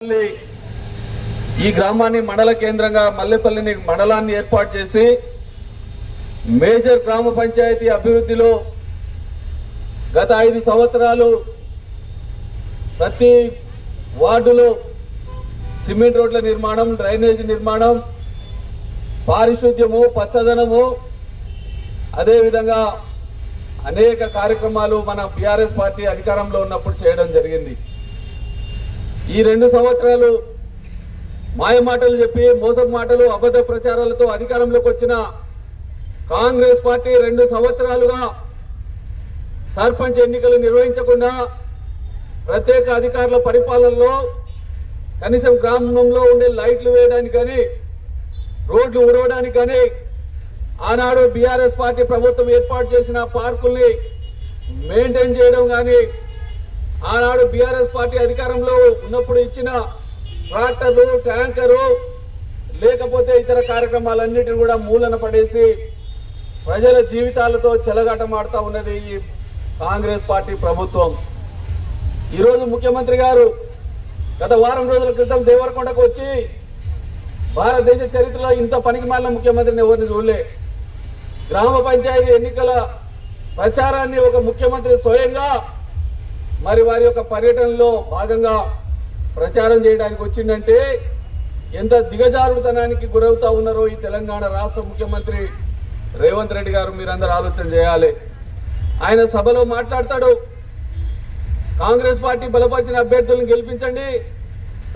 ఈ గ్రామాన్ని మండల కేంద్రంగా మల్లెపల్లిని మండలాన్ని ఏర్పాటు చేసి మేజర్ గ్రామ పంచాయతీ అభివృద్ధిలో గత 5 సంవత్సరాలు ప్రతి వార్డులో సిమెంట్ రోడ్ల నిర్మాణం, డ్రైనేజీ నిర్మాణం, పారిశుద్ధ్యము, పచ్చదనము, అదేవిధంగా అనేక కార్యక్రమాలు మన బీఆర్ఎస్ పార్టీ అధికారంలో ఉన్నప్పుడు చేయడం జరిగింది. ఈ 2 సంవత్సరాలు మాయ మాటలు చెప్పి, మోసం మాటలు, అబద్ధ ప్రచారాలతో అధికారంలోకి వచ్చిన కాంగ్రెస్ పార్టీ 2 సంవత్సరాలుగా సర్పంచ్ ఎన్నికలు నిర్వహించకుండా ప్రత్యేక అధికారుల పరిపాలనలో కనీసం గ్రామంలో ఉండే లైట్లు వేయడానికి కానీ, రోడ్లు ఉడవడానికి కానీ, ఆనాడు బీఆర్ఎస్ పార్టీ ప్రభుత్వం ఏర్పాటు చేసిన పార్కుల్ని మెయింటైన్ చేయడం కానీ, ఆనాడు బీఆర్ఎస్ పార్టీ అధికారంలో ఉన్నప్పుడు ఇచ్చిన ట్రాక్టర్లు, ట్యాంకరు, లేకపోతే ఇతర కార్యక్రమాలన్నిటిని కూడా మూలన పడేసి ప్రజల జీవితాలతో చెలగాటమాడుతూ ఉన్నది ఈ కాంగ్రెస్ పార్టీ ప్రభుత్వం. ఈరోజు ముఖ్యమంత్రి గారు గత వారం రోజుల క్రితం దేవరకొండకు వచ్చి భారతదేశ చరిత్రలో ఇంత పనికిమాలిన ముఖ్యమంత్రిని ఎవరిని చూడలే, గ్రామ పంచాయతీ ఎన్నికల ప్రచారాన్ని ఒక ముఖ్యమంత్రి స్వయంగా మరి వారి యొక్క పర్యటనలో భాగంగా ప్రచారం చేయడానికి వచ్చిందంటే ఎంత దిగజారుడుతనానికి గురవుతా ఉన్నారో ఈ తెలంగాణ రాష్ట్ర ముఖ్యమంత్రి రేవంత్ రెడ్డి గారు మీరందరూ ఆలోచన చేయాలి. ఆయన సభలో మాట్లాడతాడు, కాంగ్రెస్ పార్టీ బలపరిచిన అభ్యర్థులను గెలిపించండి,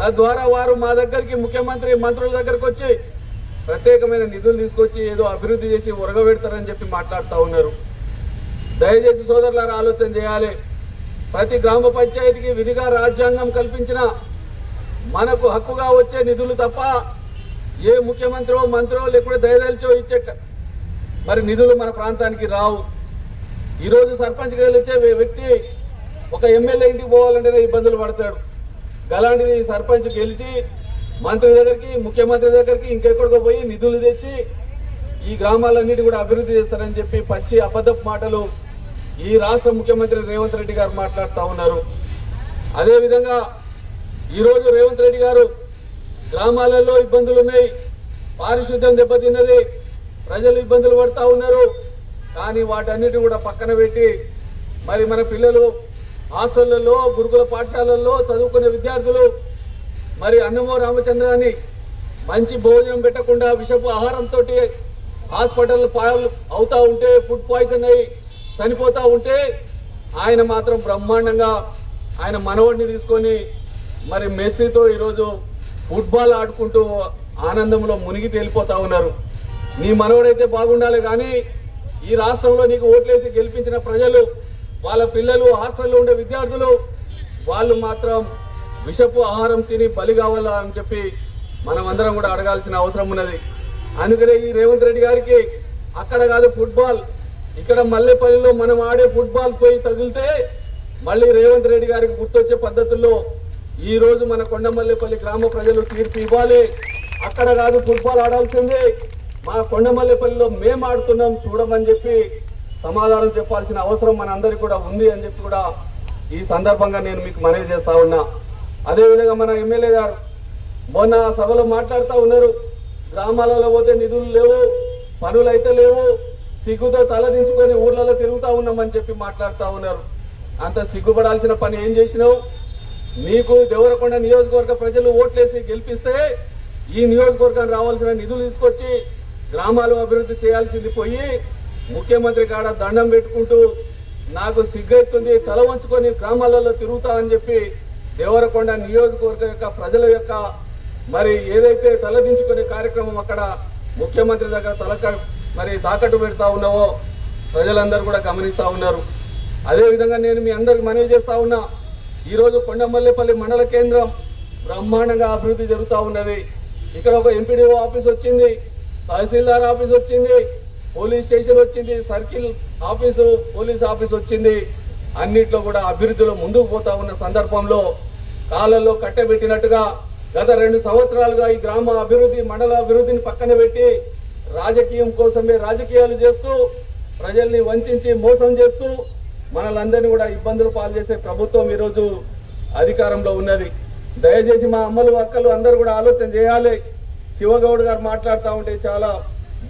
తద్వారా వారు మా దగ్గరికి ముఖ్యమంత్రి మంత్రుల దగ్గరకు వచ్చి ప్రత్యేకమైన నిధులు తీసుకొచ్చి ఏదో అభివృద్ధి చేసి ఉరగబెడతారని చెప్పి మాట్లాడుతూ ఉన్నారు. దయచేసి సోదరులారా ఆలోచన చేయాలి. ప్రతి గ్రామ పంచాయతీకి విధిగా రాజ్యాంగం కల్పించిన మనకు హక్కుగా వచ్చే నిధులు తప్ప ఏ ముఖ్యమంత్రో మంత్రో లేకపోతే దయదలిచో ఇచ్చే మరి నిధులు మన ప్రాంతానికి రావు. ఈరోజు సర్పంచ్ గెలిచే వ్యక్తి ఒక ఎమ్మెల్యే ఇంటికి పోవాలంటేనే ఇబ్బందులు పడతాడు. అలాంటిది సర్పంచ్ గెలిచి మంత్రి దగ్గరికి, ముఖ్యమంత్రి దగ్గరికి, ఇంకెక్కడికో పోయి నిధులు తెచ్చి ఈ గ్రామాలన్నిటి కూడా అభివృద్ధి చేస్తారని చెప్పి పచ్చి అబద్ధపు మాటలు ఈ రాష్ట్ర ముఖ్యమంత్రి రేవంత్ రెడ్డి గారు మాట్లాడుతూ ఉన్నారు. అదేవిధంగా ఈరోజు రేవంత్ రెడ్డి గారు గ్రామాలలో ఇబ్బందులు ఉన్నాయి, పారిశుద్ధ్యం దెబ్బతిన్నది, ప్రజలు ఇబ్బందులు పడుతూ ఉన్నారు. కానీ వాటన్నిటిని కూడా పక్కన పెట్టి మరి మన పిల్లలు హాస్టళ్లలో, గురుకుల పాఠశాలల్లో చదువుకునే విద్యార్థులు మరి అన్నమో రామచంద్రాన్ని మంచి భోజనం పెట్టకుండా విషపు ఆహారంతో హాస్పిటల్ పాలు అవుతూ ఉంటే, ఫుడ్ పాయిజన్ అయ్యి చనిపోతూ ఉంటే ఆయన మాత్రం బ్రహ్మాండంగా ఆయన మనవడిని తీసుకొని మరి మెస్సీతో ఈరోజు ఫుట్బాల్ ఆడుకుంటూ ఆనందంలో మునిగి తేలిపోతూ ఉన్నారు. నీ మనవడైతే బాగుండాలి, కానీ ఈ రాష్ట్రంలో నీకు ఓట్లేసి గెలిపించిన ప్రజలు, వాళ్ళ పిల్లలు, హాస్టల్లో ఉండే విద్యార్థులు, వాళ్ళు మాత్రం విషపు ఆహారం తిని బలి కావాలా అని చెప్పి మనం అందరం కూడా అడగాల్సిన అవసరం ఉన్నది. అందుకనే ఈ రేవంత్ రెడ్డి గారికి అక్కడ కాదు ఫుట్బాల్, ఇక్కడ మల్లెపల్లిలో మనం ఆడే ఫుట్బాల్ పోయి తగిలితే మళ్ళీ రేవంత్ రెడ్డి గారికి గుర్తొచ్చే పద్ధతుల్లో ఈ రోజు మన కొండమల్లేపల్లి గ్రామ ప్రజలు తీర్పు ఇవ్వాలి. అక్కడ కాదు ఫుట్బాల్ ఆడాల్సిందే, మా కొండమల్లేపల్లిలో మేము ఆడుతున్నాం చూడమని చెప్పి సమాధానం చెప్పాల్సిన అవసరం మన అందరికీ కూడా ఉంది అని చెప్పి కూడా ఈ సందర్భంగా నేను మీకు మనవి చేస్తా ఉన్నా. అదేవిధంగా మన ఎమ్మెల్యే గారు మొన్న సభలో మాట్లాడుతూ ఉన్నారు, గ్రామాలలో పోతే నిధులు లేవు, పనులు అయితే లేవు, సిగ్గుతో తలదించుకొని ఊర్లలో తిరుగుతూ ఉన్నామని చెప్పి మాట్లాడుతూ ఉన్నారు. అంత సిగ్గుపడాల్సిన పని ఏం చేసినావు? నీకు దేవరకొండ నియోజకవర్గ ప్రజలు ఓట్లేసి గెలిపిస్తే ఈ నియోజకవర్గానికి రావాల్సిన నిధులు తీసుకొచ్చి గ్రామాలు అభివృద్ధి చేయాల్సింది పోయి ముఖ్యమంత్రి కాడ దండం పెట్టుకుంటూ నాకు సిగ్గెత్తుంది, తల వంచుకొని గ్రామాలలో తిరుగుతా అని చెప్పి దేవరకొండ నియోజకవర్గ యొక్క ప్రజల యొక్క మరి ఏదైతే తలదించుకునే కార్యక్రమం అక్కడ ముఖ్యమంత్రి దగ్గర మరి తాకట్టు పెడతా ఉన్నావో ప్రజలందరూ కూడా గమనిస్తూ ఉన్నారు. అదేవిధంగా నేను మీ అందరికి మనవి చేస్తూ ఉన్నా, ఈరోజు కొండమల్లేపల్లి మండల కేంద్రం బ్రహ్మాండంగా అభివృద్ధి జరుగుతూ ఉన్నది. ఇక్కడ ఒక ఎంపీడీఓ ఆఫీస్ వచ్చింది, తహసీల్దార్ ఆఫీస్ వచ్చింది, పోలీస్ స్టేషన్ వచ్చింది, సర్కిల్ ఆఫీసు, పోలీస్ ఆఫీస్ వచ్చింది. అన్నిట్లో కూడా అభివృద్ధిలో ముందుకు పోతా ఉన్న సందర్భంలో కాలంలో కట్టబెట్టినట్టుగా గత 2 సంవత్సరాలుగా ఈ గ్రామ అభివృద్ధి, మండల అభివృద్ధిని పక్కన పెట్టి రాజకీయం కోసమే రాజకీయాలు చేస్తూ ప్రజల్ని వంచి మోసం చేస్తూ మనలందరినీ కూడా ఇబ్బందులు పాలు చేసే ప్రభుత్వం ఈరోజు అధికారంలో ఉన్నది. దయచేసి మా అమ్మలు అక్కలు అందరూ కూడా ఆలోచన చేయాలి. శివగౌడ్ గారు మాట్లాడుతూ ఉంటే చాలా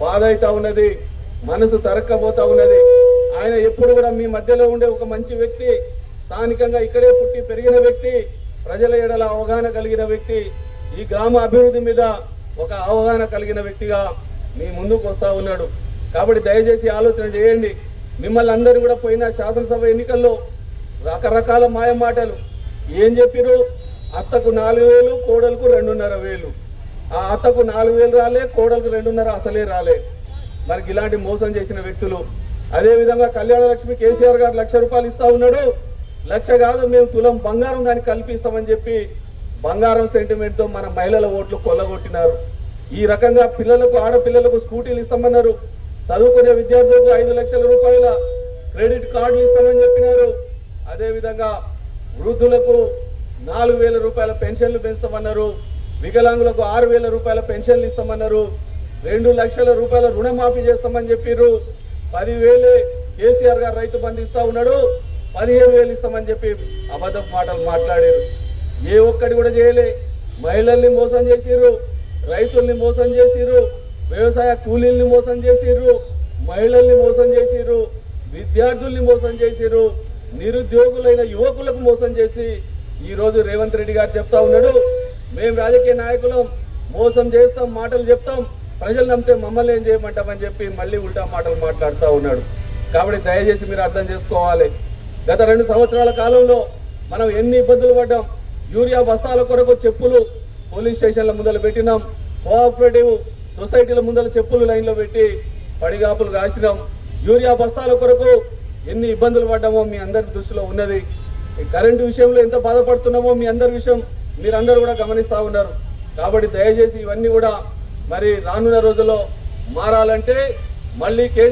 బాధ అవుతా ఉన్నది, మనసు తరక్కపోతా ఉన్నది. ఆయన ఎప్పుడు కూడా మీ మధ్యలో ఉండే ఒక మంచి వ్యక్తి, స్థానికంగా ఇక్కడే పుట్టి పెరిగిన వ్యక్తి, ప్రజల ఎడల అవగాహన కలిగిన వ్యక్తి, ఈ గ్రామ అభివృద్ధి మీద ఒక అవగాహన కలిగిన వ్యక్తిగా మీ ముందుకు వస్తూ ఉన్నాడు. కాబట్టి దయచేసి ఆలోచన చేయండి. మిమ్మల్ని అందరూ కూడా పోయిన శాసనసభ ఎన్నికల్లో రకరకాల మాయ మాటలు ఏం చెప్పిరు, అత్తకు 4,000, కోడలకు 2,500. ఆ అత్తకు 4,000 రాలే, కోడలకు 2,500 అసలే రాలే. మనకి ఇలాంటి మోసం చేసిన వ్యక్తులు. అదేవిధంగా కళ్యాణ లక్ష్మి కేసీఆర్ గారు 1,00,000 రూపాయలు ఇస్తా ఉన్నాడు. 1,00,000 కాదు, మేము తులం బంగారం దానికి కల్పిస్తామని చెప్పి బంగారం సెంటిమెంట్తో మన మహిళల ఓట్లు కొల్లగొట్టినారు. ఈ రకంగా పిల్లలకు, ఆడపిల్లలకు స్కూటీలు ఇస్తామన్నారు. చదువుకునే విద్యార్థులకు 5 లక్షల రూపాయల క్రెడిట్ కార్డులు ఇస్తామని చెప్పినారు. అదేవిధంగా వృద్ధులకు 4,000 రూపాయల పెన్షన్లు పెంచుతామన్నారు. వికలాంగులకు 6,000 రూపాయల పెన్షన్లు ఇస్తామన్నారు. 2 లక్షల రూపాయల రుణమాఫీ చేస్తామని చెప్పిర్రు. 10,000 కేసీఆర్ గారు రైతు బంధు ఇస్తా ఉన్నాడు, 15,000 ఇస్తామని చెప్పి అబద్ధపు మాటలు మాట్లాడారు. ఏ ఒక్కటి కూడా చేయలే. మహిళల్ని మోసం చేసిర్రు, రైతుల్ని మోసం చేసిర్రు, వ్యవసాయ కూలీల్ని మోసం చేసిర్రు, మహిళల్ని మోసం చేసిర్రు, విద్యార్థుల్ని మోసం చేసిర్రు, నిరుద్యోగులైన యువకులకు మోసం చేసి ఈరోజు రేవంత్ రెడ్డి గారు చెప్తా ఉన్నాడు, మేము రాజకీయ నాయకులం, మోసం చేస్తాం, మాటలు చెప్తాం, ప్రజలు నమ్మితే మమ్మల్ని ఏం చేయమంటామని చెప్పి మళ్ళీ ఉల్టా మాటలు మాట్లాడుతూ ఉన్నాడు. కాబట్టి దయచేసి మీరు అర్థం చేసుకోవాలి. గత 2 సంవత్సరాల కాలంలో మనం ఎన్ని ఇబ్బందులు పడ్డాం. యూరియా బస్తాల కొరకు చెప్పులు పోలీస్ స్టేషన్ల ముందర పెట్టినాం, కోఆపరేటివ్ సొసైటీల ముందర చెప్పులు లైన్లో పెట్టి పడిగాపులు కాసినాం. యూరియా బస్తాల కొరకు ఎన్ని ఇబ్బందులు పడ్డామో మీ అందరి దృష్టిలో ఉన్నది. కరెంటు విషయంలో ఎంత బాధపడుతున్నామో మీ అందరి విషయం మీరందరూ కూడా గమనిస్తూ ఉన్నారు. కాబట్టి దయచేసి ఇవన్నీ కూడా మరి రానున్న రోజుల్లో మారాలంటే మళ్ళీ కేసు